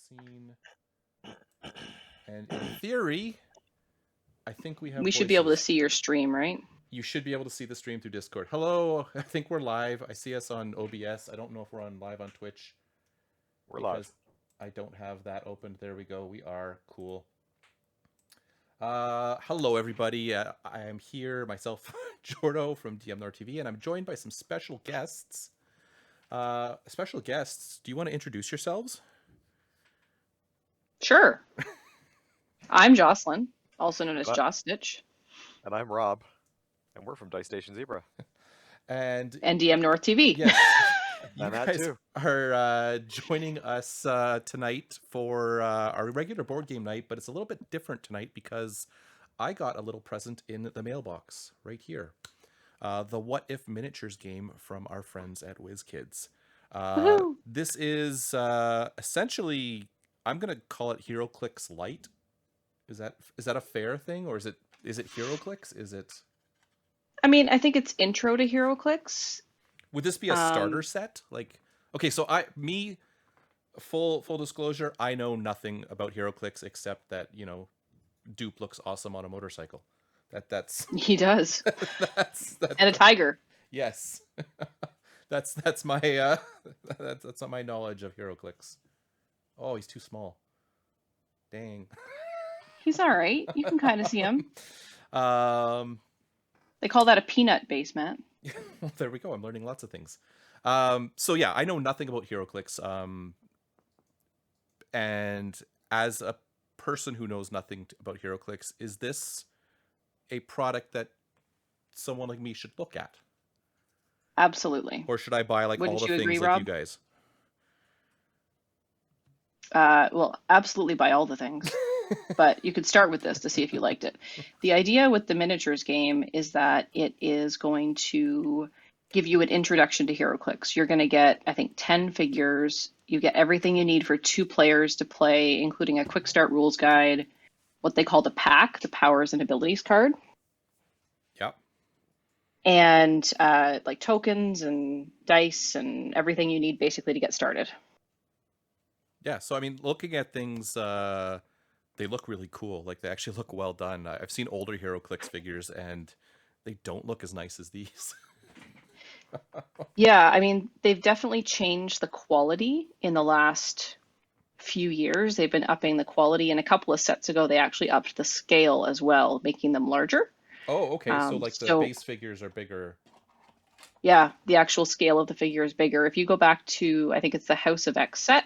seen. And in theory, I think we have We should voices. be able to see your stream, right? You should be able to see the stream through Discord. Hello, I think we're live. I see us on OBS. I don't know if we're on live on Twitch. We're live. I don't have that opened. There we go. We are. Cool. Hello, everybody. I am here, myself, jourdo from dmNorthTV, and I'm joined by some special guests. Do you want to introduce yourselves? Sure. I'm Jocelyn, also known as Joss Stitch. And I'm Rob, and we're from Dice Station Zeebra. And dmNorthTV. Yes. You and that guys too. are joining us tonight for our regular board game night, but it's a little bit different tonight because I got a little present in the mailbox right here. The What If Miniatures game from our friends at Wizkids. This is essentially, I'm going to call it Heroclix Lite. Is that a fair thing, or is it Heroclix? Is it? I mean, I think it's intro to Heroclix. Would this be a starter set? Like, okay, so full disclosure, I know nothing about Heroclix except that, Dupe looks awesome on a motorcycle. That's He does. that's and a tiger. Yes. that's my that's not my knowledge of Heroclix. Oh, he's too small. Dang. He's all right. You can kind of see him. They call that a peanut base, Matt. Well, there we go. I'm learning lots of things. So yeah, I know nothing about Heroclix. And as a person who knows nothing about Heroclix, is this a product that someone like me should look at? Absolutely. Or should I buy all the things agree, like Rob? you guys? Well, absolutely buy all the things. But you could start with this to see if you liked it. The idea with the miniatures game is that it is going to give you an introduction to Heroclix. You're going to get, I think, 10 figures. You get everything you need for 2 players to play, including a quick start rules guide, what they call the pack, the powers and abilities card. Yep. And like tokens and dice and everything you need basically to get started. Yeah, so I mean, looking at things, they look really cool. Like, they actually look well done. I've seen older Heroclix figures, and they don't look as nice as these. Yeah, I mean, they've definitely changed the quality in the last few years. They've been upping the quality, and a couple of sets ago, they actually upped the scale as well, making them larger. Oh, okay. So the base figures are bigger. Yeah, the actual scale of the figure is bigger. If you go back to, I think it's the House of X set,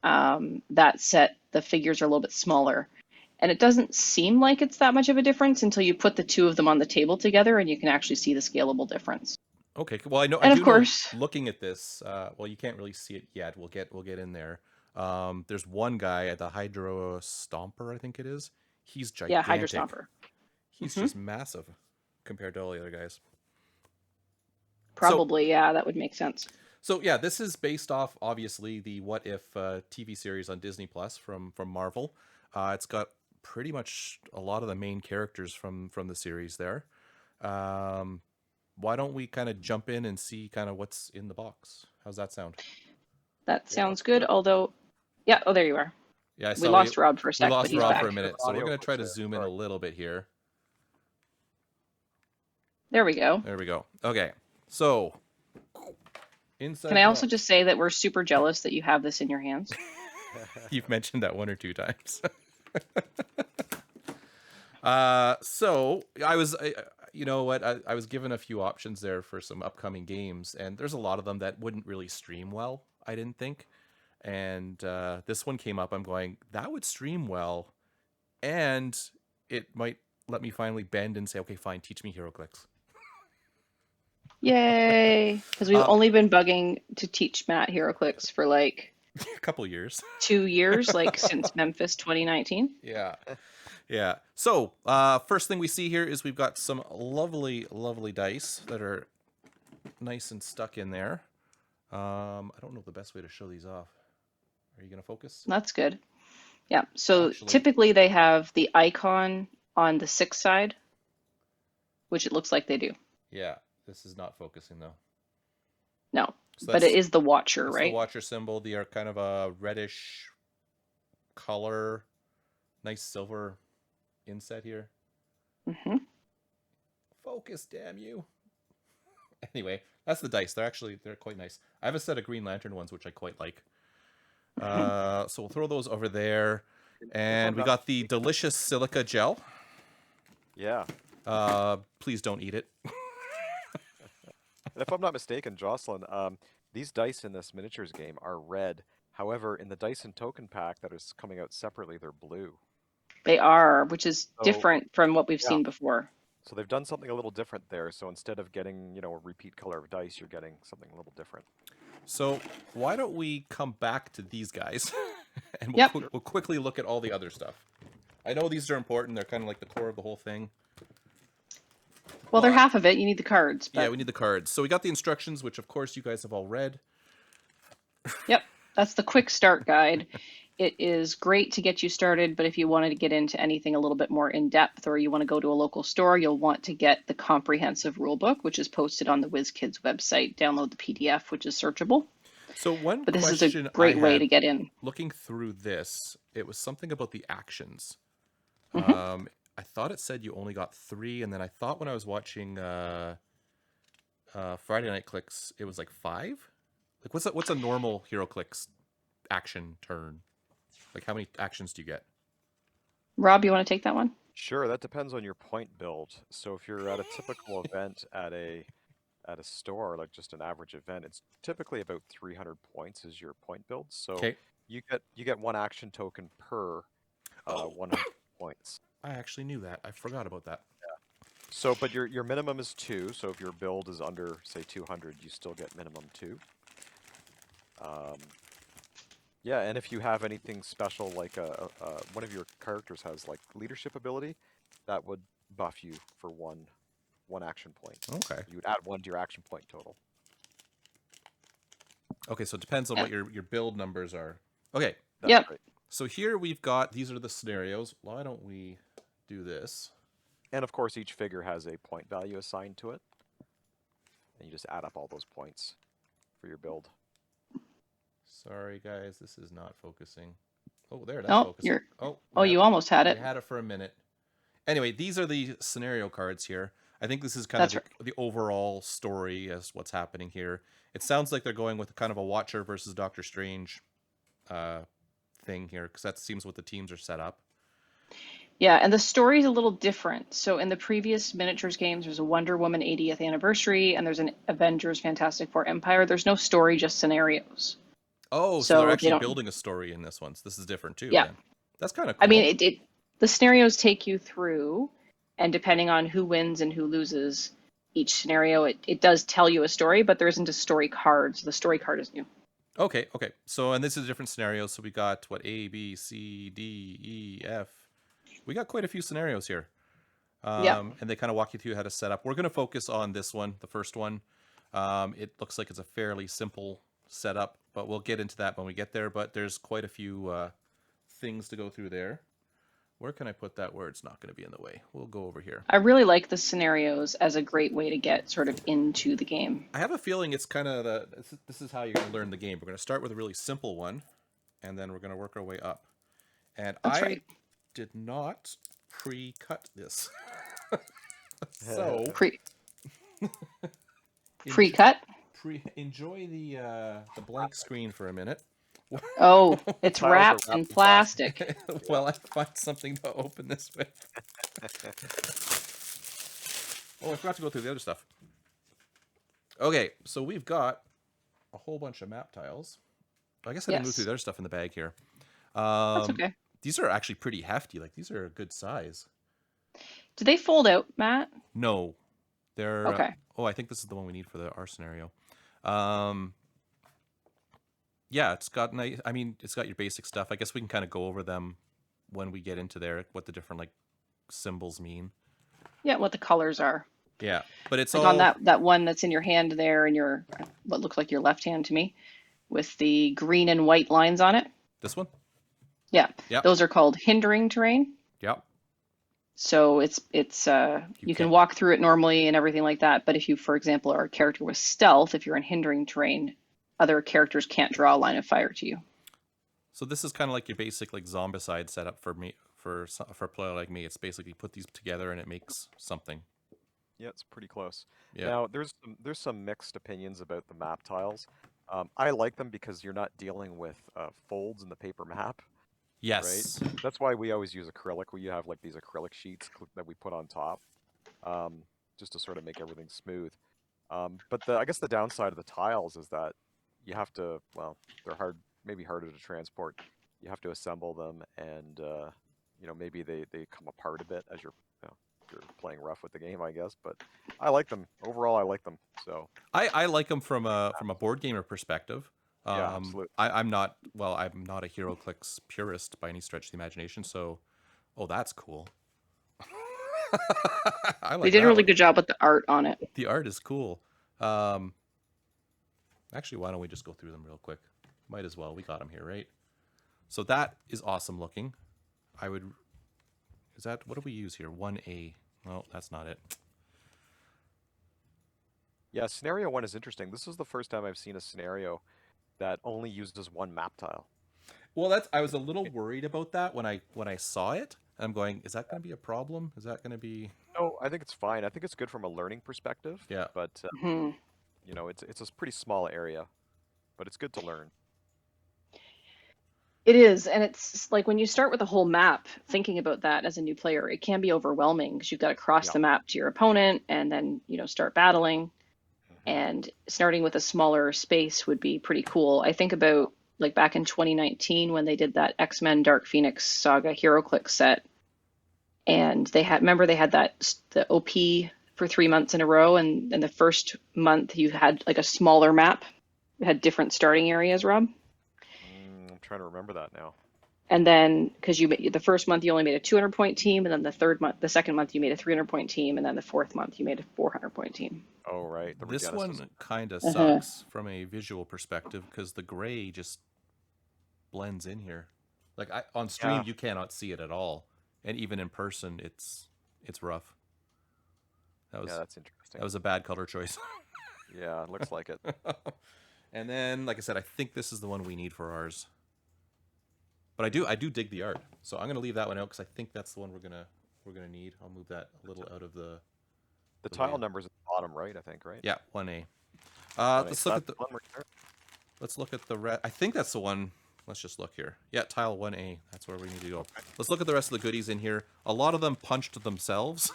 that set, the figures are a little bit smaller. And it doesn't seem like it's that much of a difference until you put the 2 of them on the table together and you can actually see the scalable difference. Okay, well, I know. And I of do course, know, looking at this, well, you can't really see it yet. We'll get in there. There's one guy at the Hydra Stomper, I think it is. He's gigantic. Yeah, Hydra Stomper. He's just massive compared to all the other guys. Probably, yeah, that would make sense. So yeah, this is based off, obviously, the What If TV series on Disney Plus from Marvel. It's got pretty much a lot of the main characters from the series there. Why don't we kind of jump in and see kind of what's in the box? How's that sound? That sounds good, although... Yeah, oh, there you are. Yeah, we lost Rob for a sec, we lost but he's Rob back. for a minute, so we're going to try to zoom in a little bit here. There we go. There we go. Okay, so... Inside Can I also just say that we're super jealous that you have this in your hands? You've mentioned that 1 or 2 times. So I was, you know what, I was given a few options there for some upcoming games, and there's a lot of them that wouldn't really stream well, I didn't think. And this one came up. I'm going, that would stream well, and it might let me finally bend and say, okay, fine, teach me Heroclix. Yay! Because we've only been bugging to teach Matt Heroclix for like a couple years. 2 years, like since Memphis 2019. Yeah. Yeah. So, first thing we see here is we've got some lovely, lovely dice that are nice and stuck in there. I don't know the best way to show these off. Are you going to focus? That's good. Yeah. So typically they have the icon on the 6 side, which it looks like they do. Yeah. This is not focusing though. No, so but it is the Watcher, right? The Watcher symbol. They are kind of a reddish color, nice silver inset here. Mm-hmm. Focus, damn you. Anyway, that's the dice. They're quite nice. I have a set of Green Lantern ones, which I quite like. So we'll throw those over there. And we got the delicious silica gel. Yeah. Please don't eat it. And if I'm not mistaken, Jocelyn, these dice in this miniatures game are red. However, in the dice and token pack that is coming out separately, they're blue. They are, which is So, different from what we've yeah. seen before. So they've done something a little different there. So instead of getting, a repeat color of dice, you're getting something a little different. So why don't we come back to these guys, and we'll quickly look at all the other stuff. I know these are important. They're kind of like the core of the whole thing. Well, they're half of it. You need the cards. But... Yeah, we need the cards. So we got the instructions, which of course you guys have all read. Yep, that's the quick start guide. It is great to get you started, but if you wanted to get into anything a little bit more in depth, or you want to go to a local store, you'll want to get the comprehensive rulebook, which is posted on the Wizkids website. Download the PDF, which is searchable. So but this is a great way to get in. Looking through this, it was something about the actions. Mm-hmm. I thought it said you only got 3, and then I thought when I was watching Friday Night Clicks, it was like 5. Like, what's a normal Heroclix action turn? Like, how many actions do you get? Rob, you want to take that one? Sure, that depends on your point build. So if you're at a typical event at a store, like just an average event, it's typically about 300 points is your point build. So you get 1 action token per 100 points. I actually knew that. I forgot about that. Yeah. So, but your minimum is 2. So if your build is under, say, 200, you still get minimum 2. Yeah, and if you have anything special, like one of your characters has like leadership ability, that would buff you for one action point. Okay. You would add 1 to your action point total. Okay, so it depends on what your build numbers are. Okay. Yep. Right. So here we've got, these are the scenarios. Why don't we do this? And of course, each figure has a point value assigned to it. And you just add up all those points for your build. Sorry, guys, this is not focusing. Oh, there, that's focusing. You almost had it. I had it for a minute. Anyway, these are the scenario cards here. I think this is kind of the overall story as what's happening here. It sounds like they're going with kind of a Watcher versus Doctor Strange thing here, because that seems what the teams are set up. Yeah, and the story's a little different. So in the previous miniatures games, there's a Wonder Woman 80th anniversary, and there's an Avengers Fantastic Four Empire. There's no story, just scenarios. Oh, so they're actually building a story in this one. So this is different too. Yeah. Then. That's kind of cool. I mean, the scenarios take you through, and depending on who wins and who loses each scenario, it does tell you a story, but there isn't a story card. So the story card is new. Okay. So, and this is different scenarios. So we got, A, B, C, D, E, F. We got quite a few scenarios here. And they kind of walk you through how to set up. We're going to focus on this one, the first one. It looks like it's a fairly simple setup, but we'll get into that when we get there. But there's quite a few things to go through there. Where can I put that where it's not going to be in the way? We'll go over here. I really like the scenarios as a great way to get sort of into the game. I have a feeling it's kind of this is how you're going to learn the game. We're going to start with a really simple one, and then we're going to work our way up. And I did not pre-cut this. So pre-cut? Enjoy the blank screen for a minute. Oh, it's wrapped in plastic. Well, I find something to open this with. Oh, I forgot to go through the other stuff. Okay, so we've got a whole bunch of map tiles. I guess I didn't move through the other stuff in the bag here. That's okay. These are actually pretty hefty. Like, these are a good size. Do they fold out, Matt? No. They're... Okay. I think this is the one we need for our scenario. Yeah, it's got nice. I mean, it's got your basic stuff. I guess we can kind of go over them when we get into there, what the different like symbols mean. Yeah, what the colors are. Yeah, but it's like all on that one that's in your hand there, and your what looks like your left hand to me, with the green and white lines on it. This one. Yeah. Those are called hindering terrain. Yep. So it's you can walk through it normally and everything like that. But if you, for example, are a character with stealth, if you're in hindering terrain, other characters can't draw a line of fire to you. So this is kind of like your basic like zombicide setup for me, for a player like me. It's basically put these together and it makes something. Yeah, it's pretty close. Yeah. Now, there's some mixed opinions about the map tiles. I like them because you're not dealing with folds in the paper map. Yes. Right? That's why we always use acrylic. We have like these acrylic sheets that we put on top, just to sort of make everything smooth. But I guess the downside of the tiles is that you have to, well, they're maybe harder to transport. You have to assemble them, and maybe they come apart a bit as you're playing rough with the game, I guess. But I like them overall. I like them. So I like them from a board gamer perspective. Yeah, absolutely. I'm not a Heroclix purist by any stretch of the imagination. So, that's cool. I like they did a really good job with the art on it. The art is cool. Actually, why don't we just go through them real quick? Might as well. We got them here, right? So that is awesome looking. Is that, what do we use here? 1A. No, that's not it. Yeah, scenario 1 is interesting. This is the first time I've seen a scenario that only uses one map tile. Well, I was a little worried about that when I saw it. I'm going, is that going to be a problem? Is that going to be? No, I think it's fine. I think it's good from a learning perspective. Yeah. But it's a pretty small area, but it's good to learn. It is, and it's like when you start with a whole map, thinking about that as a new player, it can be overwhelming because you've got to cross the map to your opponent and then start battling. And starting with a smaller space would be pretty cool. I think about like back in 2019 when they did that X-Men Dark Phoenix Saga Heroclix set, and they had the OP for 3 months in a row, and the first month you had like a smaller map. It had different starting areas, Rob. I'm trying to remember that now. And then, because the first month you only made a 200-point team, and then the second month you made a 300-point team, and then the fourth month you made a 400-point team. Oh, right. This one kind of sucks from a visual perspective because the gray just blends in here. Like on stream, you cannot see it at all, and even in person, it's rough. That's interesting. That was a bad color choice. Yeah, it looks like it. And then, like I said, I think this is the one we need for ours. But I do dig the art, so I'm gonna leave that one out because I think that's the one we're gonna need. I'll move that a little out of the. The tile numbers at the bottom right, I think, right? Yeah, 1A. Let's look at the rest. I think that's the one. Let's just look here. Yeah, tile 1A. That's where we need to go. Let's look at the rest of the goodies in here. A lot of them punched themselves.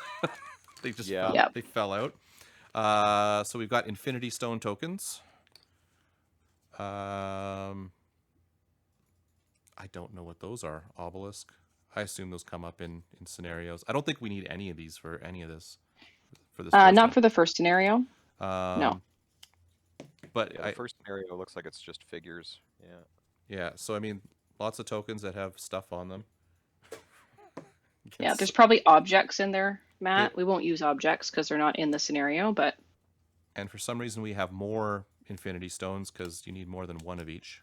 They just fell out. So we've got Infinity Stone tokens. I don't know what those are. Obelisk. I assume those come up in scenarios. I don't think we need any of these for any of this. For this. Not for the first scenario. No. But the first scenario looks like it's just figures. Yeah. Yeah. So I mean, lots of tokens that have stuff on them. Yeah, there's probably objects in there, Matt. We won't use objects because they're not in the scenario, but. And for some reason, we have more Infinity Stones because you need more than one of each.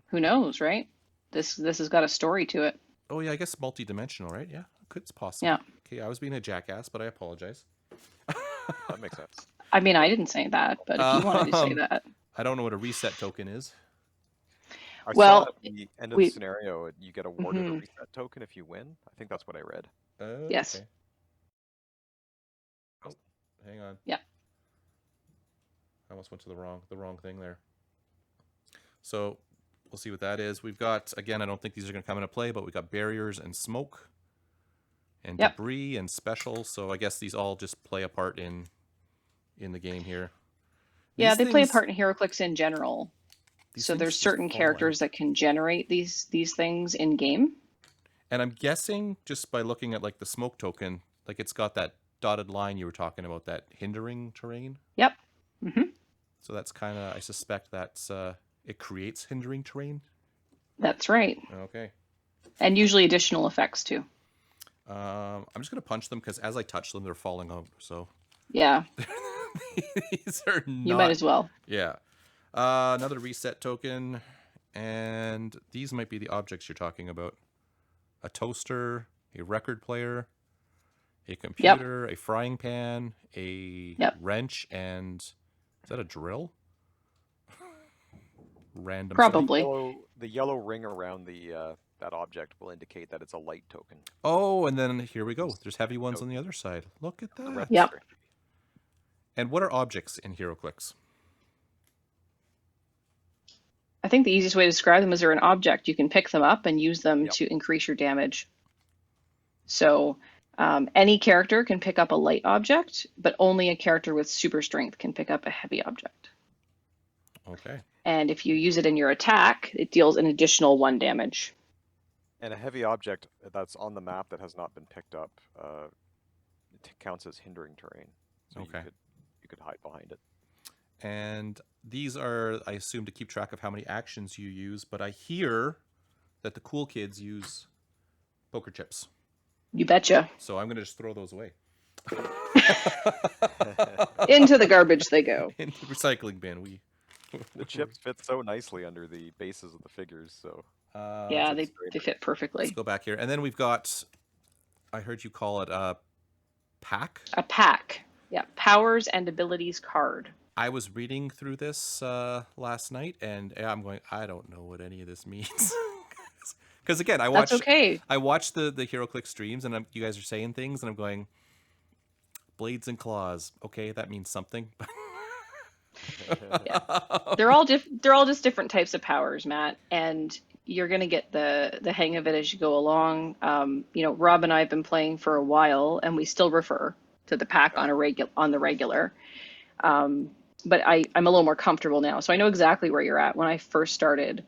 Who knows, right? This has got a story to it. Oh yeah, I guess multi-dimensional, right? Yeah, it's possible. Yeah. Okay, I was being a jackass, but I apologize. That makes sense. I mean, I didn't say that, but if you wanted to say that. I don't know what a reset token is. I saw at the end of the scenario, you get awarded a reset token if you win. I think that's what I read. Yes. Okay. Oh, hang on. Yeah. I almost went to the wrong thing there. So we'll see what that is. We've got, again, I don't think these are going to come into play, but we've got barriers and smoke and debris and special. So I guess these all just play a part in the game here. Yeah, they play a part in Heroclix in general. So there's certain characters that can generate these things in game. And I'm guessing just by looking at like the smoke token, like it's got that dotted line you were talking about, that hindering terrain. Yep. So that's kind of, I suspect that's it creates hindering terrain. That's right. Okay. And usually additional effects too. I'm just gonna punch them because as I touch them, they're falling out. So yeah. These are not... You might as well. Yeah. Another reset token, and these might be the objects you're talking about. A toaster, a record player, a computer, a frying pan, a wrench, and is that a drill? random. Probably. The yellow ring around the that object will indicate that it's a light token. Oh, and then here we go. There's heavy ones on the other side. Look at The red that. Yep. are heavy. And what are objects in Heroclix? I think the easiest way to describe them is they're an object. You can pick them up and use them to increase your damage. So any character can pick up a light object, but only a character with super strength can pick up a heavy object. Okay. And if you use it in your attack, it deals an additional 1 damage. And a heavy object that's on the map that has not been picked up it counts as hindering terrain. So Okay. you could hide behind it. And these are, I assume, to keep track of how many actions you use, but I hear that the cool kids use poker chips. You betcha. So I'm going to just throw those away. Into the garbage they go. In the recycling bin. The chips fit so nicely under the bases of the figures, so... yeah, they fit perfectly. Let's go back here. And then we've got, I heard you call it a pack? A pack. Yeah, powers and abilities card. I was reading through this last night, and I'm going, I don't know what any of this means. Because again, I watched the Heroclix streams, and you guys are saying things, and I'm going, blades and claws. Okay, that means something. Yeah. They're all just different types of powers, Matt, and you're gonna get the hang of it as you go along. Rob and I have been playing for a while, and we still refer to the pack on the regular. But I'm a little more comfortable now, so I know exactly where you're at. When I first started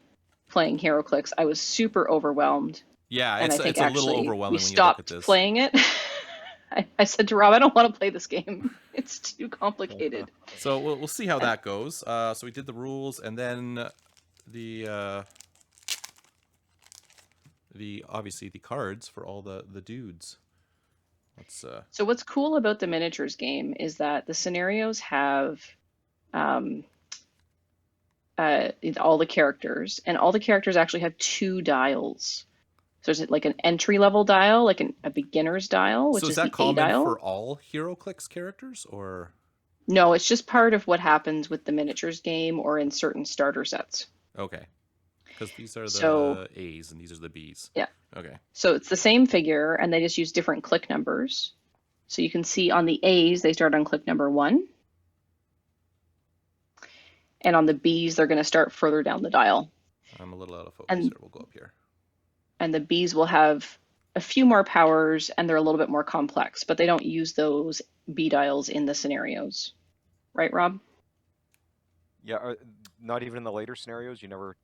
playing Heroclix, I was super overwhelmed. Yeah, and it's a little overwhelming. We stopped playing it. I said to Rob, I don't want to play this game. It's too complicated. So we'll see how that goes. So we did the rules, and then the obviously the cards for all the dudes. So what's cool about the miniatures game is that the scenarios have all the characters, and all the characters actually have 2 dials. So there's like an entry level dial, like a beginner's dial, which is the A dial. So is that common for all Heroclix characters, or? No, it's just part of what happens with the miniatures game or in certain starter sets. Okay. Because these are the A's and these are the B's. Yeah. Okay. So it's the same figure, and they just use different click numbers. So you can see on the A's, they start on click number 1. And on the B's, they're going to start further down the dial. I'm a little out of focus here. We'll go up here. And the B's will have a few more powers, and they're a little bit more complex, but they don't use those B dials in the scenarios. Right, Rob? Yeah, not even in the later scenarios? You never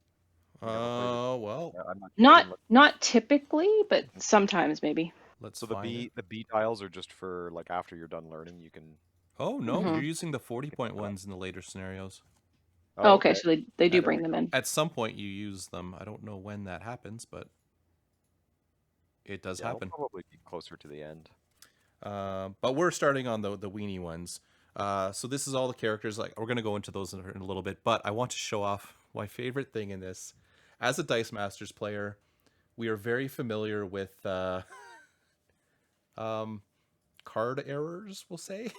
well. Yeah, not typically, but sometimes maybe. So the B dials are just for like after you're done learning, you can... Oh, no, you're using the 40-point ones in the later scenarios. Oh, okay, so they do bring them in. At some point you use them. I don't know when that happens, but it does happen. It'll probably be closer to the end. But we're starting on the weenie ones. So this is all the characters. Like, we're going to go into those in a little bit, but I want to show off my favorite thing in this. As a Dice Masters player, we are very familiar with card errors, we'll say.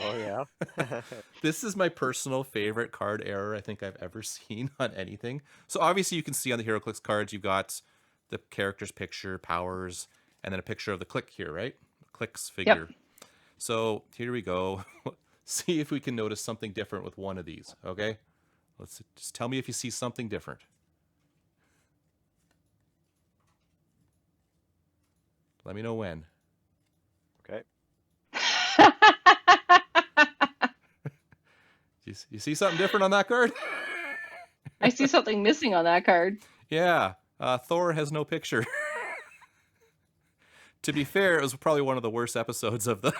Oh, yeah? This is my personal favorite card error I think I've ever seen on anything. So obviously you can see on the Heroclix cards, you've got the character's picture, powers, and then a picture of the click here, right? Click's figure. Yep. So here we go. See if we can notice something different with one of these, okay? Let's just tell me if you see something different. Let me know when. Okay. You see something different on that card? I see something missing on that card. Yeah. Thor has no picture. To be fair, it was probably one of the worst episodes of the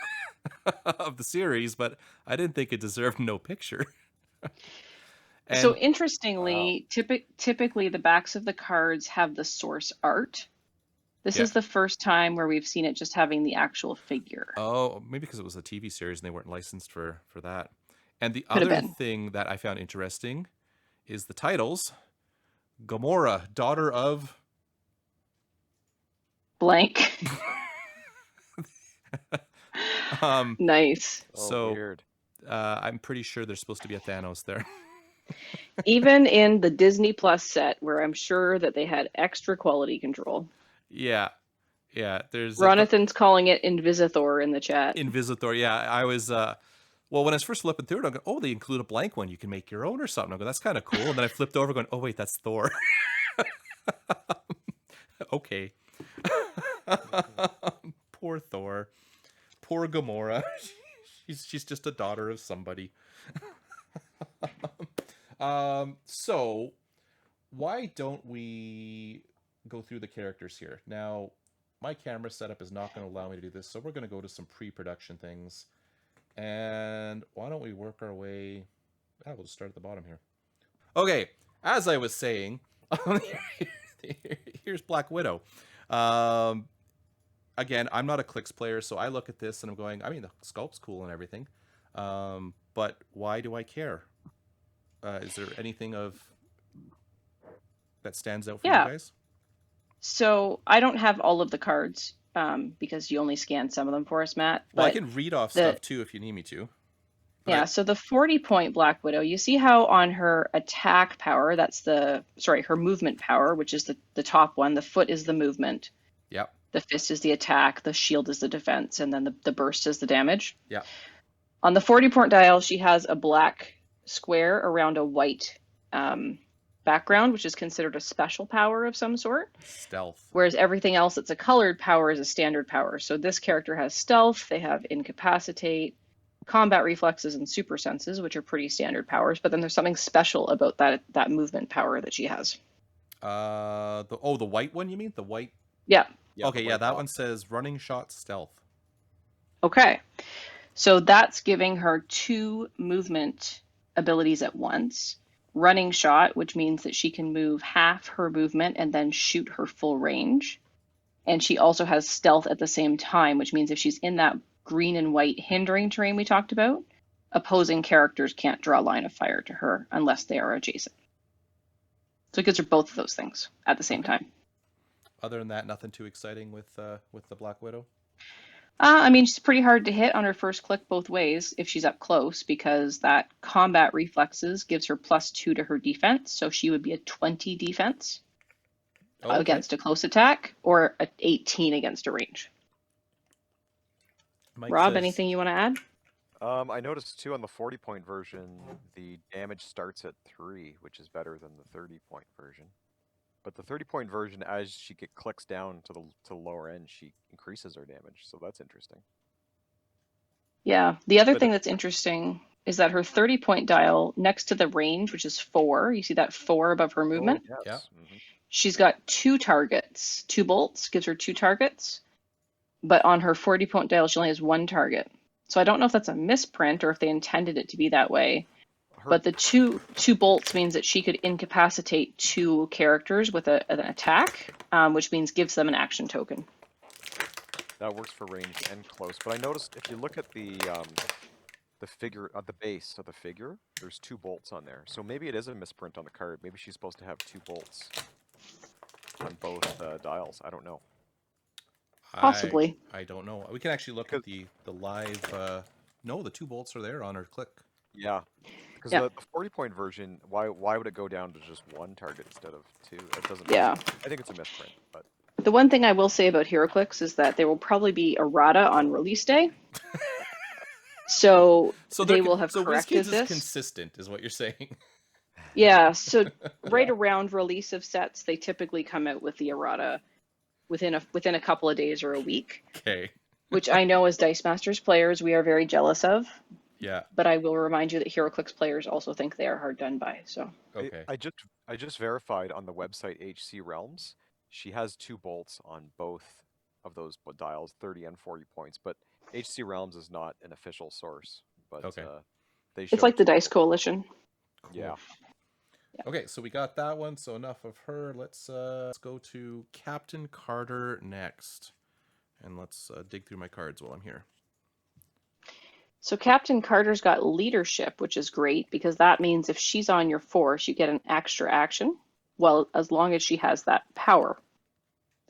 of the series, but I didn't think it deserved no picture. So interestingly, typically the backs of the cards have the source art. This is the first time where we've seen it just having the actual figure. Oh, maybe because it was a TV series and they weren't licensed for that. And the other thing that I found interesting is the titles. Gamora, daughter of... blank. Nice. So weird. I'm pretty sure there's supposed to be a Thanos there. Even in the Disney Plus set, where I'm sure that they had extra quality control. Yeah. Yeah. There's Ronathan's calling it Invisithor in the chat. Invisithor. Yeah. I was, well, when I was first flipping through it, I go, oh, they include a blank one. You can make your own or something. I go, that's kind of cool. And then I flipped over going, oh, wait, that's Thor. Okay. Poor Thor. Poor Gamora. She's just a daughter of somebody. So why don't we go through the characters here? Now, my camera setup is not going to allow me to do this, so we're going to go to some pre-production things. And why don't we work our way... we'll just start at the bottom here. Okay, as I was saying, here's Black Widow. Again, I'm not a Clicks player, so I look at this and I'm going, I mean, the sculpt's cool and everything, but why do I care? Is there anything that stands out for you guys? So I don't have all of the cards because you only scanned some of them for us, Matt. Well, I can read off stuff too if you need me to. Yeah, so the 40-point Black Widow, you see how on her attack power, that's her movement power, which is the top one. The foot is the movement. Yep. The fist is the attack. The shield is the defense. And then the burst is the damage. Yeah. On the 40-point dial, she has a black square around a white background, which is considered a special power of some sort. Stealth. Whereas everything else that's a colored power is a standard power. So this character has stealth. They have incapacitate, combat reflexes, and super senses, which are pretty standard powers. But then there's something special about that movement power that she has. The white one, you mean? The white? Yeah. Okay, yeah, that one says running shot stealth. Okay. So that's giving her 2 movement abilities at once. Running shot, which means that she can move half her movement and then shoot her full range. And she also has stealth at the same time, which means if she's in that green and white hindering terrain we talked about, opposing characters can't draw a line of fire to her unless they are adjacent. So it gives her both of those things at the same time. Other than that, nothing too exciting with the Black Widow? I mean, she's pretty hard to hit on her first click both ways if she's up close, because that combat reflexes gives her +2 to her defense. So she would be a 20 defense against a close attack, or an 18 against a range. Mike Rob, says, anything you want to add? I noticed too on the 40-point version, the damage starts at 3, which is better than the 30-point version. But the 30-point version, as she clicks down to the lower end, she increases her damage. So that's interesting. Yeah. The other thing that's interesting is that her 30-point dial, next to the range, which is 4, you see that 4 above her movement? Oh, yes. Yeah. Mm-hmm. She's got 2 targets. 2 bolts gives her 2 targets. But on her 40-point dial, she only has 1 target. So I don't know if that's a misprint or if they intended it to be that way. But the two bolts means that she could incapacitate 2 characters with an attack, which means gives them an action token. That works for range and close. But I noticed if you look at the figure at the base of the figure, there's 2 bolts on there. So maybe it is a misprint on the card. Maybe she's supposed to have 2 bolts on both dials. I don't know. Possibly. I don't know. We can actually look at the live. No, the 2 bolts are there on her click. Yeah. Because the 40-point version, why would it go down to just 1 target instead of 2? It doesn't. Yeah. I think it's a misprint. But the one thing I will say about Heroclix is that there will probably be errata on release day. so they will have corrected Wizkids this. Is consistent, is what you're saying. Yeah. So right around release of sets, they typically come out with the errata within a couple of days or a week. Okay. Which I know as Dice Masters players we are very jealous of. Yeah. But I will remind you that Heroclix players also think they are hard done by. So okay. I just verified on the website HC Realms. She has 2 bolts on both of those dials, 30 and 40 points. But HC Realms is not an official source. But it's like the Dice Coalition. Cool. Yeah. Okay, so we got that one. So enough of her. Let's go to Captain Carter next, and let's dig through my cards while I'm here. So Captain Carter's got leadership, which is great because that means if she's on your force, you get an extra action. Well, as long as she has that power,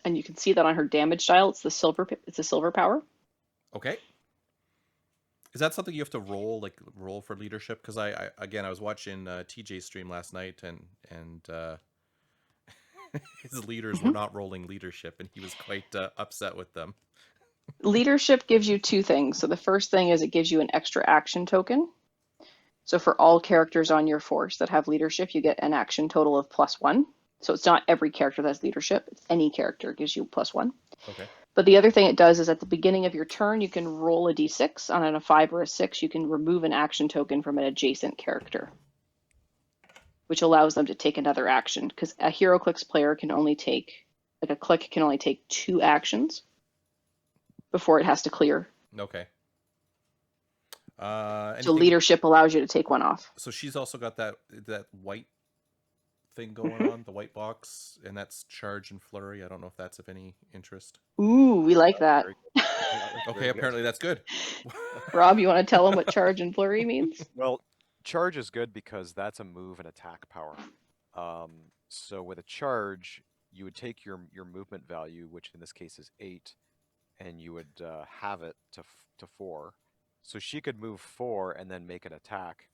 and you can see that on her damage dial, it's the silver power. Okay. Is that something you have to roll for leadership? Because I was watching TJ's stream last night, and his leaders were Mhm. not rolling leadership, and he was quite upset with them. Leadership gives you two things. So the first thing is it gives you an extra action token. So for all characters on your force that have leadership, you get an action total of +1. So it's not every character that has leadership. It's any character gives you +1. Okay. But the other thing it does is at the beginning of your turn, you can roll a d6. On a 5 or a 6, you can remove an action token from an adjacent character, which allows them to take another action. Because a Heroclix player can only take, like a click can only take 2 actions before it has to clear. Okay. So leadership allows you to take one off. So she's also got that white thing going on, the white box, and that's charge and flurry. I don't know if that's of any interest. Ooh, we like that. Okay, apparently that's good. Rob, you want to tell them what charge and flurry means? Well, charge is good because that's a move and attack power. So with a charge, you would take your movement value, which in this case is 8, and you would have it to 4. So she could move 4 and then make an attack.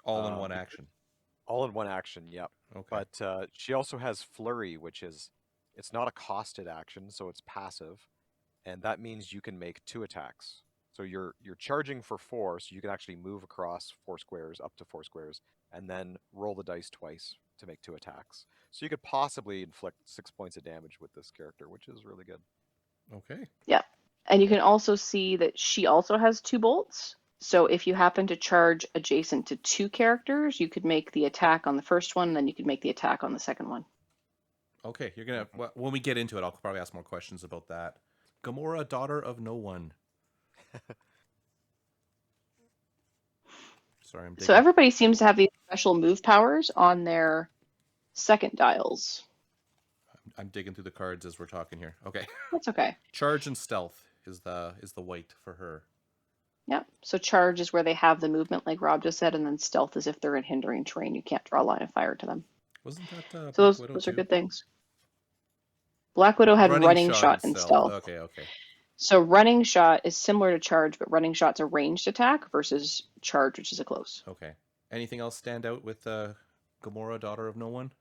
All in one action. All in one action, yep. Okay. But she also has flurry, which is, it's not a costed action, so it's passive, and that means you can make 2 attacks. So you're charging for 4, so you can actually move across 4 squares, up to 4 squares, and then roll the dice twice to make 2 attacks. So you could possibly inflict 6 points of damage with this character, which is really good. Okay. Yeah. And you can also see that she also has 2 bolts. So if you happen to charge adjacent to 2 characters, you could make the attack on the first one, and then you could make the attack on the second one. Okay, you're gonna. Well, when we get into it, I'll probably ask more questions about that. Gamora, daughter of no one. Sorry, I'm digging. So everybody seems to have these special move powers on their second dials. I'm digging through the cards as we're talking here. Okay. That's okay. Charge and stealth is the white for her. Yeah. So charge is where they have the movement, like Rob just said, and then stealth is if they're in hindering terrain. You can't draw a line of fire to them. Wasn't that so those are good things. Black Widow had running shot and stealth. Okay. So running shot is similar to charge, but running shot's a ranged attack versus charge, which is a close. Okay. Anything else stand out with Gamora, daughter of no one?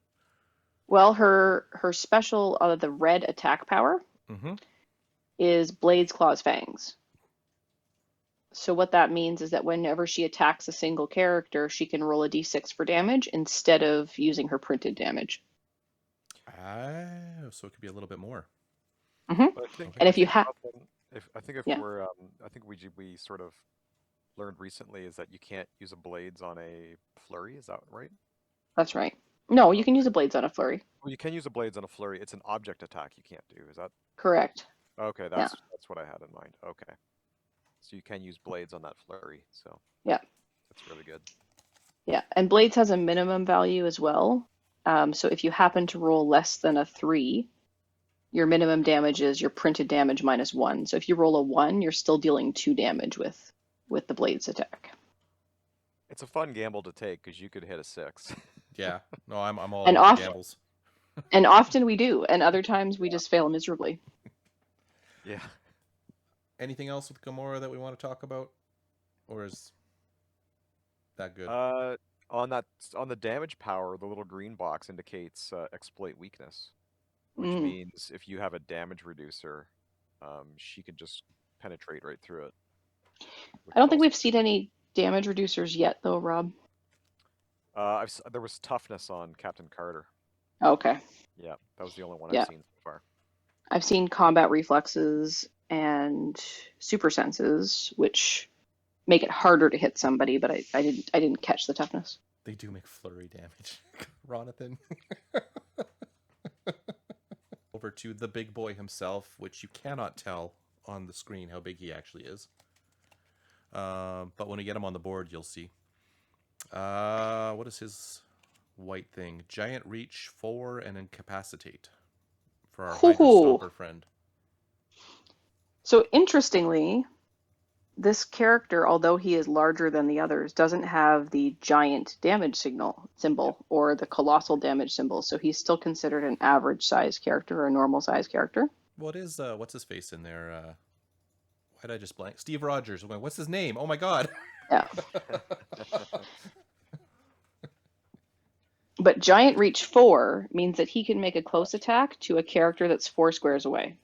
Well, her special, the red attack power, is Blades, Claws, Fangs. So what that means is that whenever she attacks a single character, she can roll a d6 for damage instead of using her printed damage. So it could be a little bit more. And if you have, I think we sort of learned recently is that you can't use a blades on a flurry. Is that right? That's right. No, you can use a blades on a flurry. Well, you can use a blades on a flurry. It's an object attack you can't do. Is that correct? Okay, that's what I had in mind. Okay, so you can use blades on that flurry. So yeah, that's really good. Yeah, and blades has a minimum value as well. So if you happen to roll less than a 3, your minimum damage is your printed damage -1. So if you roll a 1, you're still dealing 2 damage with the blades attack. It's a fun gamble to take because you could hit a 6. Yeah, no, I'm all about gambles. And often we do, and other times we just fail miserably. Yeah. Anything else with Gamora that we want to talk about, or is that good? On the damage power, the little green box indicates exploit weakness, which means if you have a damage reducer, she could just penetrate right through it. I don't think we've seen any damage reducers yet, though, Rob. There was toughness on Captain Carter. Okay. Yeah, that was the only one I've seen so far. I've seen combat reflexes and super senses, which make it harder to hit somebody, but I didn't catch the toughness. They do make flurry damage, Ronathan. Over to the big boy himself, which you cannot tell on the screen how big he actually is. But when we get him on the board, you'll see. What is his white thing? Giant reach, 4, and incapacitate for our Hydra Stomper friend. So interestingly, this character, although he is larger than the others, doesn't have the giant damage symbol or the colossal damage symbol. So he's still considered an average size character or a normal size character. What is what's his face in there? How did I just blank? Steve Rogers. I'm going, what's his name? Oh my god. Yeah. But Giant Reach 4 means that he can make a close attack to a character that's 4 squares away.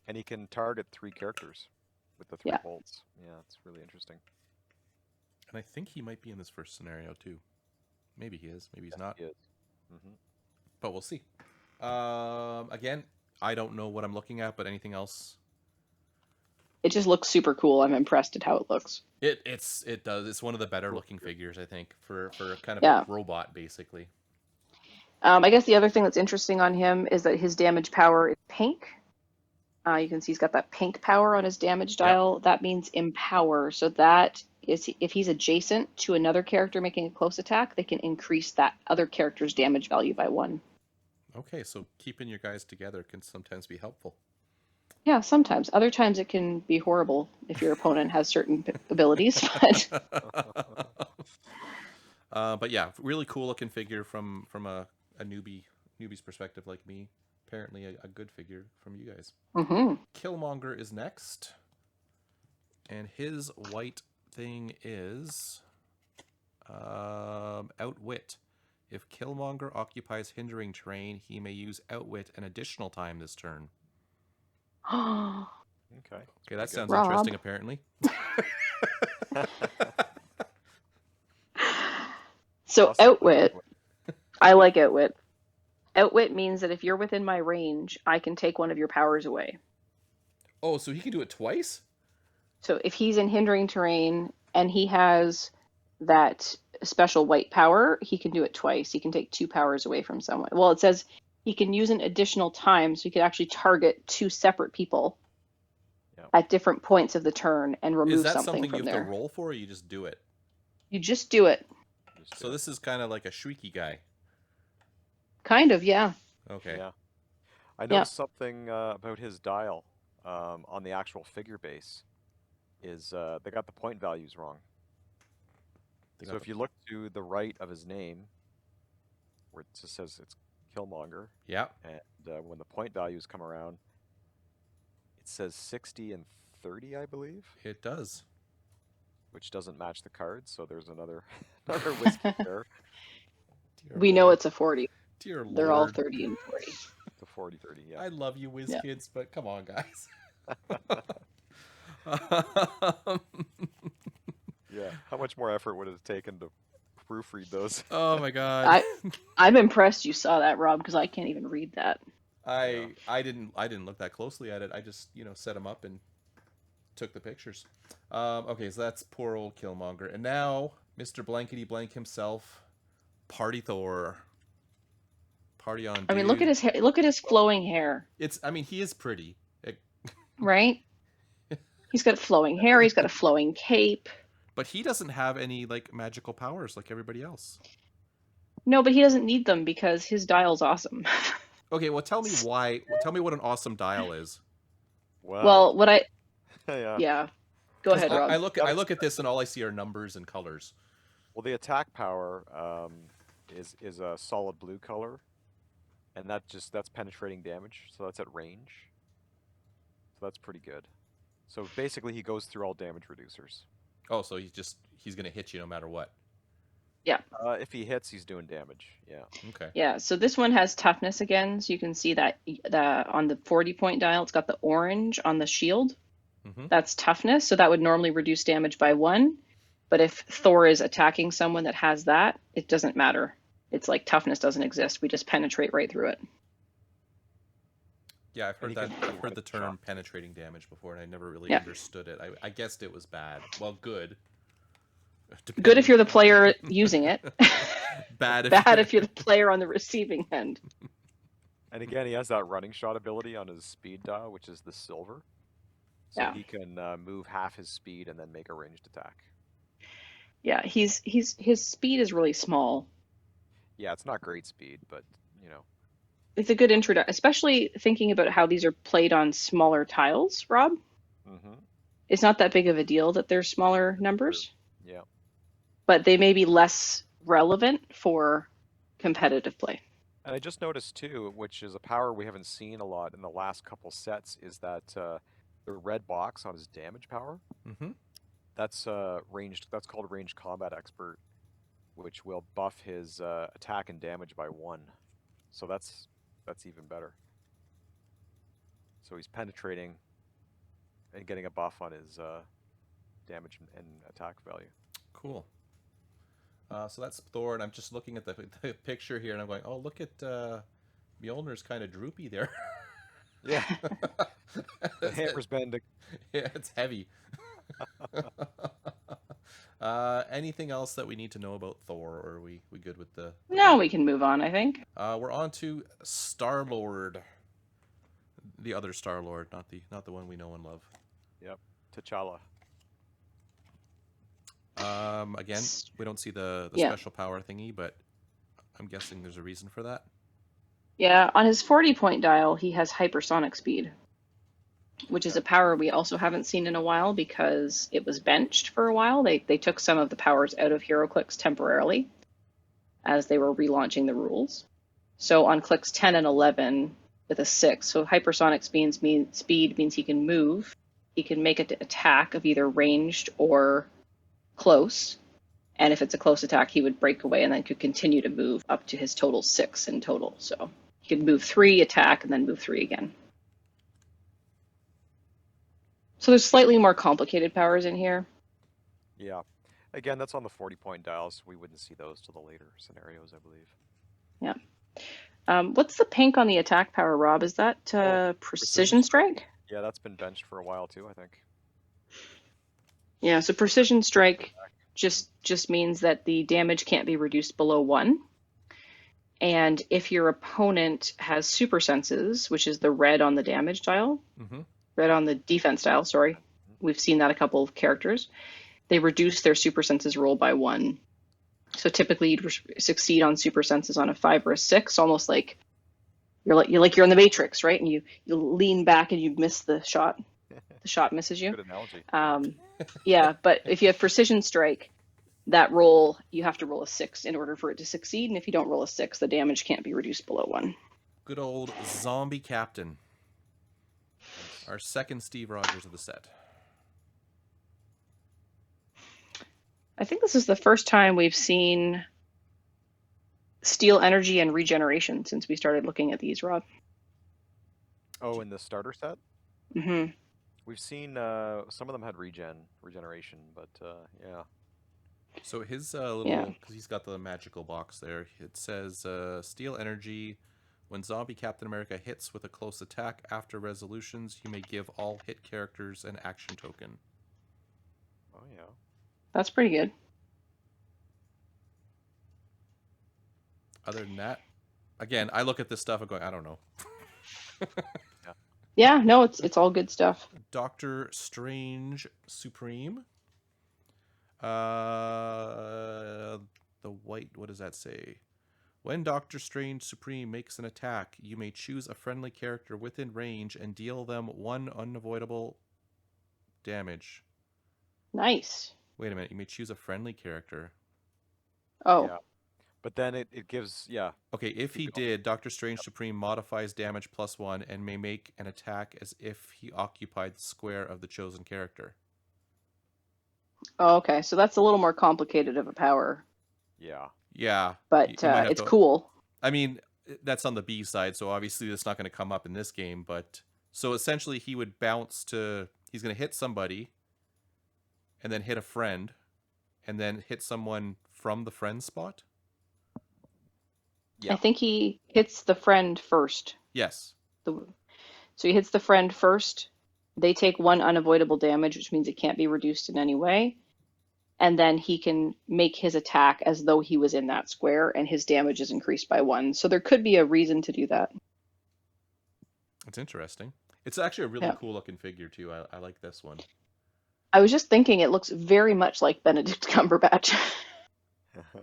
And he can target 3 characters with the 3 bolts. Yeah, it's really interesting. And I think he might be in this first scenario too. Maybe he is. Maybe he's not. He is. Mm-hmm. But we'll see. Again, I don't know what I'm looking at, but anything else? It just looks super cool. I'm impressed at how it looks. It does. It's one of the better looking figures, I think, for kind of a robot, basically. I guess the other thing that's interesting on him is that his damage power is pink. You can see he's got that pink power on his damage dial. Yep. That means empower. So that is, if he's adjacent to another character making a close attack, they can increase that other character's damage value by 1. Okay, so keeping your guys together can sometimes be helpful. Yeah, sometimes. Other times it can be horrible if your opponent has certain abilities. But yeah, really cool looking figure from a newbie's perspective like me. Apparently a good figure from you guys. Mm-hmm. Killmonger is next. And his white thing is Outwit. If Killmonger occupies hindering terrain, he may use Outwit an additional time this turn. Okay, that sounds interesting, apparently. So Outwit, I like Outwit. Outwit means that if you're within my range, I can take one of your powers away. Oh, so he can do it twice? So if he's in hindering terrain and he has that special white power, he can do it twice. He can take 2 powers away from someone. Well, it says he can use an additional time, so he could actually target 2 separate people at different points of the turn and remove something from there. Is that something you have to roll for, or you just do it? You just do it. So this is kind of like a shrieky guy. Kind of, yeah. Okay. Yeah. I noticed something about his dial on the actual figure base is they got the point values wrong. So if you look to the right of his name, where it just says it's Killmonger, and when the point values come around, it says 60 and 30, I believe. It does. Which doesn't match the cards, so there's another whiskey there. We know it's a 40. Dear Lord. They're all 30 and 40. The 40, 30, yeah. I love you, Wizkids, but come on, guys. Yeah, how much more effort would it have taken to proofread those? Oh my god. I'm impressed you saw that, Rob, because I can't even read that. I didn't look that closely at it. I just, set them up and took the pictures. Okay, so that's poor old Killmonger. And now, Mr. Blankety Blank himself, Party Thor. Party on, dude. I mean, look at his hair. Look at his flowing hair. He is pretty. Right? He's got flowing hair. He's got a flowing cape. But he doesn't have any, magical powers like everybody else. No, but he doesn't need them because his dial's awesome. Okay, well, tell me why. Tell me what an awesome dial is. Well, what I... Yeah. Go ahead, Rob. I look at this and all I see are numbers and colors. Well, the attack power is a solid blue color, and that's penetrating damage, so that's at range. So that's pretty good. So basically, he goes through all damage reducers. Oh, so he's gonna hit you no matter what. Yeah. If he hits, he's doing damage. Yeah. Okay. Yeah. So this one has toughness again. So you can see that on the 40-point dial, it's got the orange on the shield. Mm-hmm. That's toughness. So that would normally reduce damage by 1. But if Thor is attacking someone that has that, it doesn't matter. It's like toughness doesn't exist. We just penetrate right through it. Yeah, I've heard the term penetrating damage before, and I never really understood it. I guessed it was bad. Well, good. Good if you're the player using it. Bad if you're the player on the receiving end. And again, he has that running shot ability on his speed dial, which is the silver. So he can move half his speed and then make a ranged attack. Yeah, his speed is really small. Yeah, it's not great speed, but it's a good introduction, especially thinking about how these are played on smaller tiles, Rob. Mm-hmm. It's not that big of a deal that they're smaller numbers. Yeah. But they may be less relevant for competitive play. And I just noticed too, which is a power we haven't seen a lot in the last couple sets, is that red box on his damage power. Mm-hmm. That's ranged. That's called Ranged Combat Expert, which will buff his attack and damage by 1. So that's even better. So he's penetrating and getting a buff on his damage and attack value. Cool. So that's Thor, and I'm just looking at the picture here, and I'm going, oh, look at Mjolnir's kind of droopy there. Yeah. The hammer's bending. Yeah, it's heavy. Anything else that we need to know about Thor, or are we good with the... No, we can move on, I think. We're on to Star-Lord. The other Star-Lord, not the one we know and love. Yep. T'Challa. Again, we don't see the special power thingy, but I'm guessing there's a reason for that. Yeah, on his 40-point dial, he has hypersonic speed, which is a power we also haven't seen in a while because it was benched for a while. They took some of the powers out of Heroclix temporarily as they were relaunching the rules. So on clicks 10 and 11 with a 6, so hypersonic speed means he can move. He can make an attack of either ranged or close, and if it's a close attack, he would break away and then could continue to move up to his total 6 in total. So he could move 3, attack, and then move 3 again. So there's slightly more complicated powers in here. Yeah. Again, that's on the 40-point dials. We wouldn't see those till the later scenarios, I believe. Yeah. What's the pink on the attack power, Rob? Is that Precision Strike? Yeah, that's been benched for a while too, I think. Yeah, so Precision Strike just means that the damage can't be reduced below 1. And if your opponent has super senses, which is the red on the damage dial, red on the defense dial, sorry, we've seen that a couple of characters, they reduce their super senses roll by 1. So typically you'd succeed on super senses on a 5 or a 6, almost like you're in the Matrix, right? And you lean back and you miss the shot. The shot misses you. Good analogy. Yeah, but if you have Precision Strike, that roll, you have to roll a 6 in order for it to succeed. And if you don't roll a 6, the damage can't be reduced below 1. Good old Zombie Captain. Our second Steve Rogers of the set. I think this is the first time we've seen Steel Energy and Regeneration since we started looking at these, Rob. Oh, in the starter set? Mm-hmm. We've seen some of them had regeneration, but yeah. So his because he's got the magical box there. It says Steel Energy. When Zombie Captain America hits with a close attack after resolutions, you may give all hit characters an action token. Oh yeah. That's pretty good. Other than that, again, I look at this stuff and going, I don't know. Yeah, no, it's all good stuff. Doctor Strange Supreme. The white, what does that say? When Doctor Strange Supreme makes an attack, you may choose a friendly character within range and deal them 1 unavoidable damage. Nice. Wait a minute, you may choose a friendly character. Oh. Yeah. But then it gives, yeah. Okay, if he did, Doctor Strange Supreme modifies damage +1 and may make an attack as if he occupied the square of the chosen character. Oh, okay, so that's a little more complicated of a power. Yeah. Yeah. But it's cool. I mean, that's on the B side, so obviously that's not going to come up in this game, but... So essentially he would bounce to... He's going to hit somebody, and then hit a friend, and then hit someone from the friend spot? Yeah. I think he hits the friend first. Yes. So he hits the friend first. They take 1 unavoidable damage, which means it can't be reduced in any way. And then he can make his attack as though he was in that square, and his damage is increased by 1. So there could be a reason to do that. That's interesting. It's actually a really cool looking figure, too. I like this one. I was just thinking it looks very much like Benedict Cumberbatch.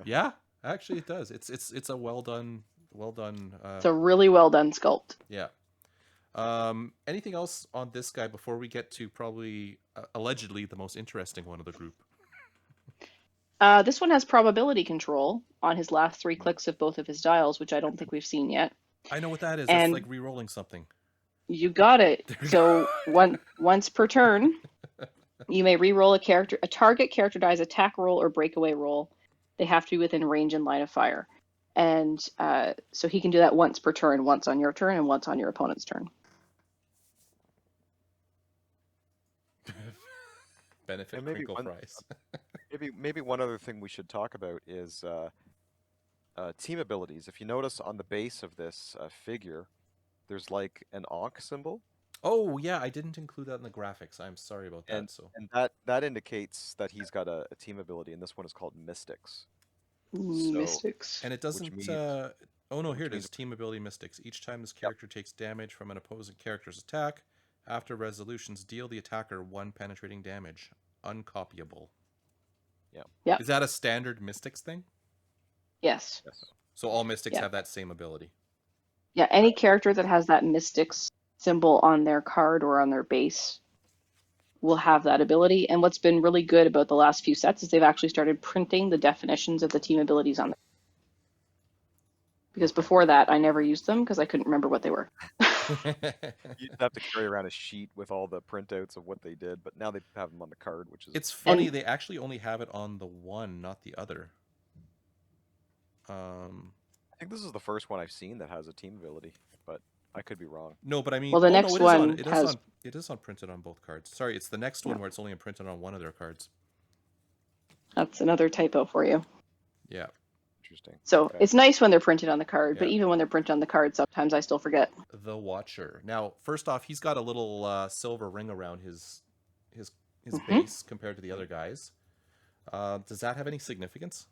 Yeah. Actually, it does. It's a well done. It's a really well done sculpt. Yeah. Anything else on this guy before we get to probably allegedly the most interesting one of the group? This one has probability control on his last 3 clicks of both of his dials, which I don't think we've seen yet. I know what that is. It's like re-rolling something. You got it. So once per turn, you may re-roll a target character dies attack roll or breakaway roll. They have to be within range and line of fire. And so he can do that once per turn, once on your turn and once on your opponent's turn. Benefit crinkle fries. maybe one other thing we should talk about is team abilities. If you notice on the base of this figure, there's like an Ankh symbol. Oh yeah, I didn't include that in the graphics. I'm sorry about that. And that indicates that he's got a team ability, and this one is called Mystics. Mystics. And it doesn't. Oh no, here it is. Team ability Mystics. Each time this character takes damage from an opposing character's attack, after resolutions, deal the attacker 1 penetrating damage. Uncopyable. Yeah. Is that a standard Mystics thing? Yes. So all Mystics have that same ability. Yeah, any character that has that Mystics symbol on their card or on their base will have that ability. And what's been really good about the last few sets is they've actually started printing the definitions of the team abilities on them. Because before that, I never used them because I couldn't remember what they were. You'd have to carry around a sheet with all the printouts of what they did, but now they have them on the card, which is... It's funny, they actually only have it on the one, not the other. I think this is the first one I've seen that has a team ability, but I could be wrong. No, but I mean... Well, the next one it is on printed on both cards. Sorry, it's the next one where it's only printed on one of their cards. That's another typo for you. Yeah. Interesting. So it's nice when they're printed on the card, but even when they're printed on the card, sometimes I still forget. The Watcher. Now, first off, he's got a little silver ring around his base compared to the other guys. Does that have any significance?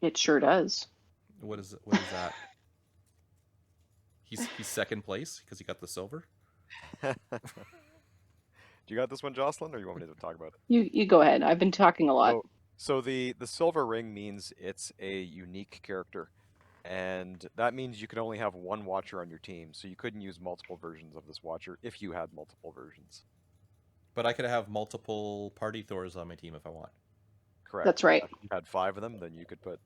It sure does. What is that? He's second place because he got the silver. Do you got this one, Jocelyn, or you want me to talk about it? You go ahead. I've been talking a lot. So the silver ring means it's a unique character, and that means you can only have one Watcher on your team, so you couldn't use multiple versions of this Watcher if you had multiple versions. But I could have multiple party Thors on my team if I want. Correct. That's right. If you had 5 of them, then you could put,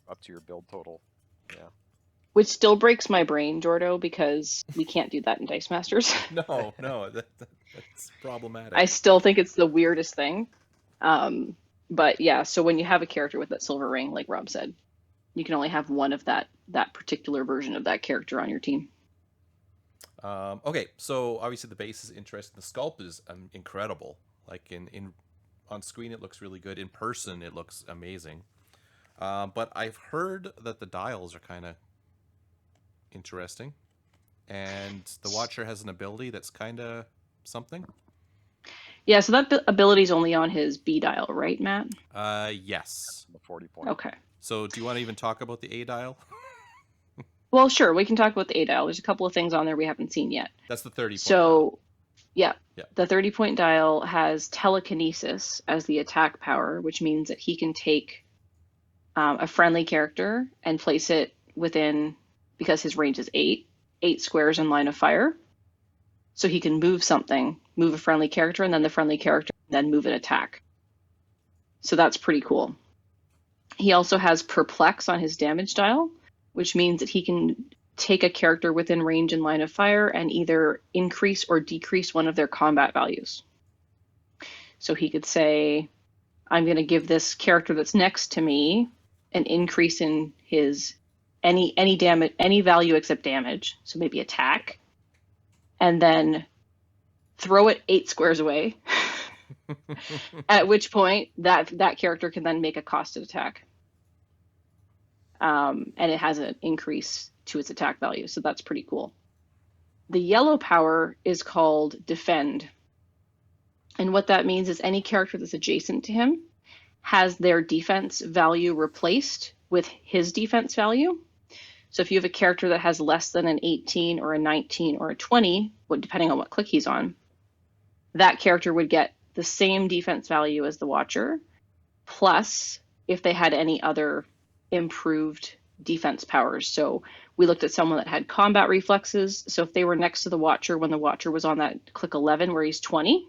up to your build total. Yeah. Which still breaks my brain, jourdo, because we can't do that in Dice Masters. No, that's problematic. I still think it's the weirdest thing. But yeah, so when you have a character with that silver ring, like Rob said, you can only have one of that particular version of that character on your team. Okay, so obviously the base is interesting. The sculpt is incredible. Like on screen, it looks really good. In person, it looks amazing. But I've heard that the dials are kind of interesting, and the Watcher has an ability that's kind of something. Yeah, so that ability is only on his B dial, right, Matt? Yes. The 40 point. Okay. So do you want to even talk about the A dial? Well, sure, we can talk about the A dial. There's a couple of things on there we haven't seen yet. That's the 30 point dial. Yeah. The 30-point dial has telekinesis as the attack power, which means that he can take a friendly character and place it within, because his range is 8 squares in line of fire. So he can move a friendly character, and then the friendly character then move an attack. So that's pretty cool. He also has perplex on his damage dial, which means that he can take a character within range and line of fire and either increase or decrease one of their combat values. So he could say, I'm going to give this character that's next to me an increase in his any damage, any value except damage, so maybe attack, and then throw it 8 squares away. At which point that character can then make a costed attack. And it has an increase to its attack value, so that's pretty cool. The yellow power is called Defend. And what that means is any character that's adjacent to him has their defense value replaced with his defense value. So if you have a character that has less than an 18 or a 19 or a 20, depending on what click he's on, that character would get the same defense value as the Watcher, plus if they had any other improved defense powers. So we looked at someone that had combat reflexes. So if they were next to the Watcher when the Watcher was on that click 11 where he's 20,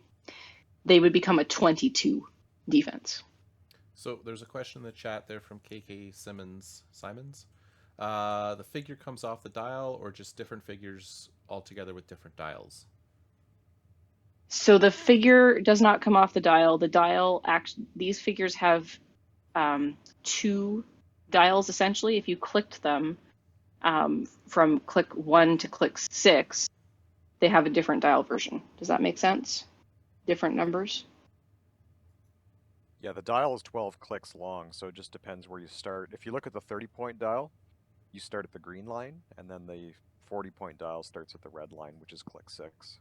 they would become a 22 defense. So there's a question in the chat there from KK Simons. The figure comes off the dial, or just different figures altogether with different dials? So the figure does not come off the dial. These figures have 2 dials essentially. If you clicked them from click 1 to click 6, they have a different dial version. Does that make sense? Different numbers? Yeah, the dial is 12 clicks long, so it just depends where you start. If you look at the 30-point dial, you start at the green line, and then the 40-point dial starts at the red line, which is click 6.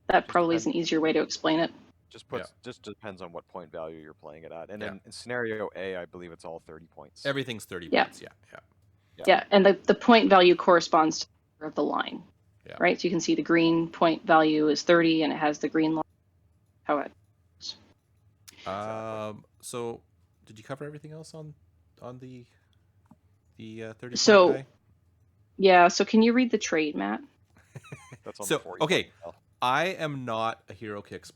That probably is an easier way to explain it. Just depends on what point value you're playing it at. And in scenario A, I believe it's all 30 points. Everything's 30 points, yeah. And the point value corresponds to the the line, right? So you can see the green point value is 30, and it has the green line. How it is. So did you cover everything else on the 30 So, point guy? Yeah, so can you read the trade, Matt? That's on So, the 40 okay, point dial. I am not a Heroclix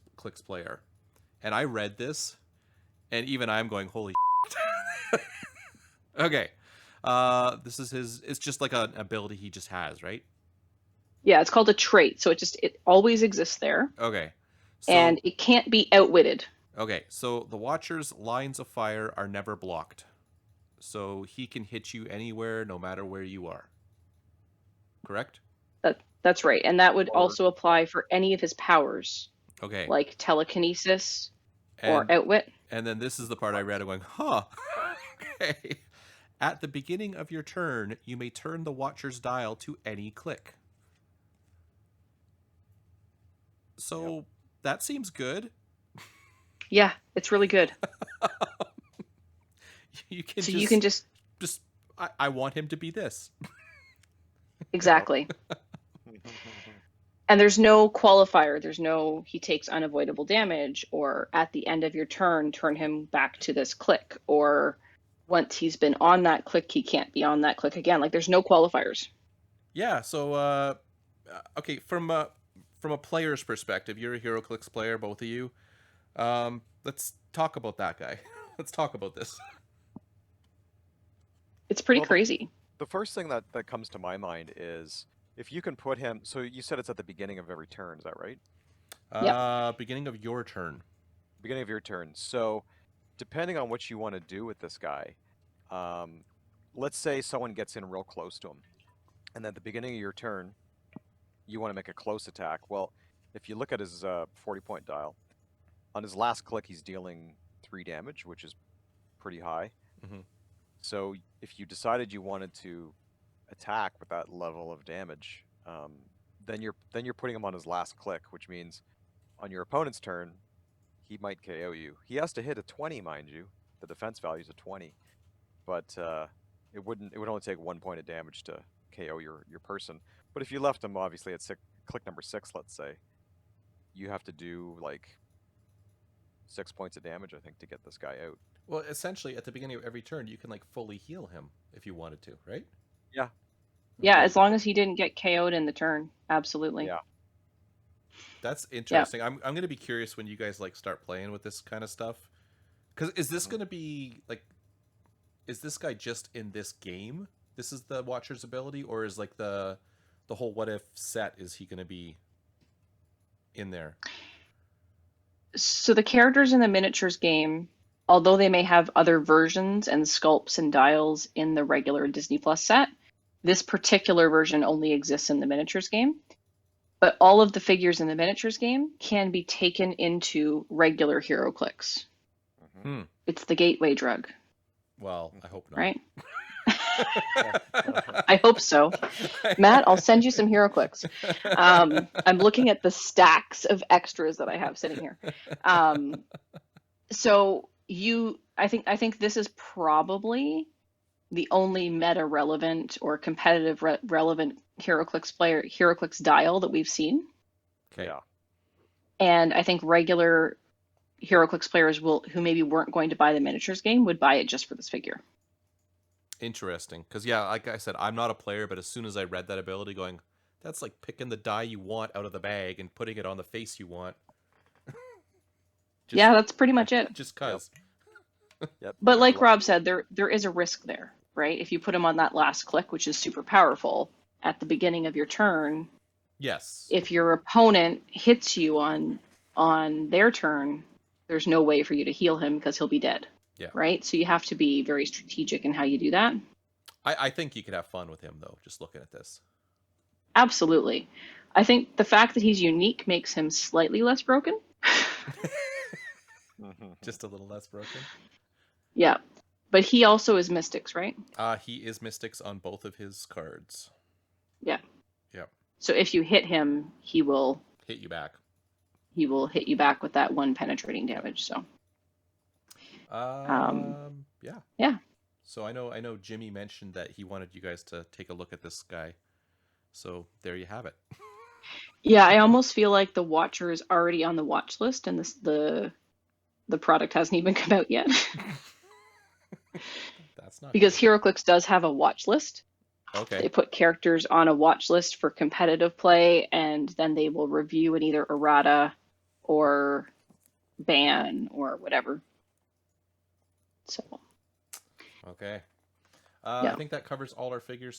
player, and I read this, and even I'm going, holy shit. Okay. This is it's just like an ability he just has, right? Yeah, it's called a trait, so it always exists there. Okay. And it can't be outwitted. Okay, so the Watcher's lines of fire are never blocked. So he can hit you anywhere, no matter where you are. Correct? That's right. And that would also apply for any of his powers. Okay. Like telekinesis or outwit. And then this is the part I read. I'm going, huh. Okay. At the beginning of your turn, you may turn the Watcher's dial to any click. So that seems good. Yeah, it's really good. You can just I want him to be this. Exactly. And there's no qualifier. There's no he takes unavoidable damage, or at the end of your turn, turn him back to this click, or once he's been on that click, he can't be on that click again. Like, there's no qualifiers. Yeah, so okay, from a player's perspective, you're a Heroclix player, both of you. Let's talk about that guy. Let's talk about this. It's pretty crazy. The first thing that comes to my mind is if you can put him. So you said it's at the beginning of every turn. Is that right? Yeah. Beginning of your turn. Beginning of your turn. So depending on what you want to do with this guy, let's say someone gets in real close to him, and at the beginning of your turn, you want to make a close attack. Well, if you look at his 40-point dial, on his last click, he's dealing 3 damage, which is pretty high. Mm-hmm. So if you decided you wanted to attack with that level of damage, then you're putting him on his last click, which means on your opponent's turn, he might KO you. He has to hit a 20, mind you. The defense value is a 20, but it would only take 1 point of damage to KO your person. But if you left him obviously at click number 6, let's say, you have to do like 6 points of damage, I think, to get this guy out. Well, essentially, at the beginning of every turn, you can like fully heal him if you wanted to, right? Yeah. Yeah, as long as he didn't get KO'd in the turn. Absolutely. Yeah. That's interesting. Yeah. I'm going to be curious when you guys like start playing with this kind of stuff. Because is this going to be like, is this guy just in this game? This is the Watcher's ability, or is like the whole what if set, is he going to be in there? So the characters in the miniatures game, although they may have other versions and sculpts and dials in the regular Disney Plus set, this particular version only exists in the miniatures game. But all of the figures in the miniatures game can be taken into regular Heroclix. Mm-hmm. It's the gateway drug. Well, I hope not. Right? I hope so. Matt, I'll send you some Heroclix. I'm looking at the stacks of extras that I have sitting here. So I think this is probably the only meta relevant or competitive relevant Heroclix dial that we've seen. Okay. Yeah. And I think regular Heroclix players who maybe weren't going to buy the miniatures game would buy it just for this figure. Interesting, because yeah, like I said, I'm not a player, but as soon as I read that ability, going, that's like picking the die you want out of the bag and putting it on the face you want. Yeah, that's pretty much it. Just cause. Yep. But like Rob said, there is a risk there, right? If you put him on that last click, which is super powerful, at the beginning of your turn, yes, if your opponent hits you on their turn, there's no way for you to heal him because he'll be dead. Yeah. Right? So you have to be very strategic in how you do that. I think you could have fun with him, though, just looking at this. Absolutely. I think the fact that he's unique makes him slightly less broken. Just a little less broken. Yeah. But he also is Mystics, right? He is Mystics on both of his cards. Yeah. Yeah. So if you hit him, he will hit you back. He will hit you back with that 1 penetrating damage. So. Yeah. Yeah. So I know Jimmy mentioned that he wanted you guys to take a look at this guy. So there you have it. Yeah, I almost feel like the Watcher is already on the watch list, and the product hasn't even come out yet. That's not because good. Heroclix does have a watch list. Okay. They put characters on a watch list for competitive play, and then they will review and either errata or ban or whatever. So. Okay. Yeah. I think that covers all our figures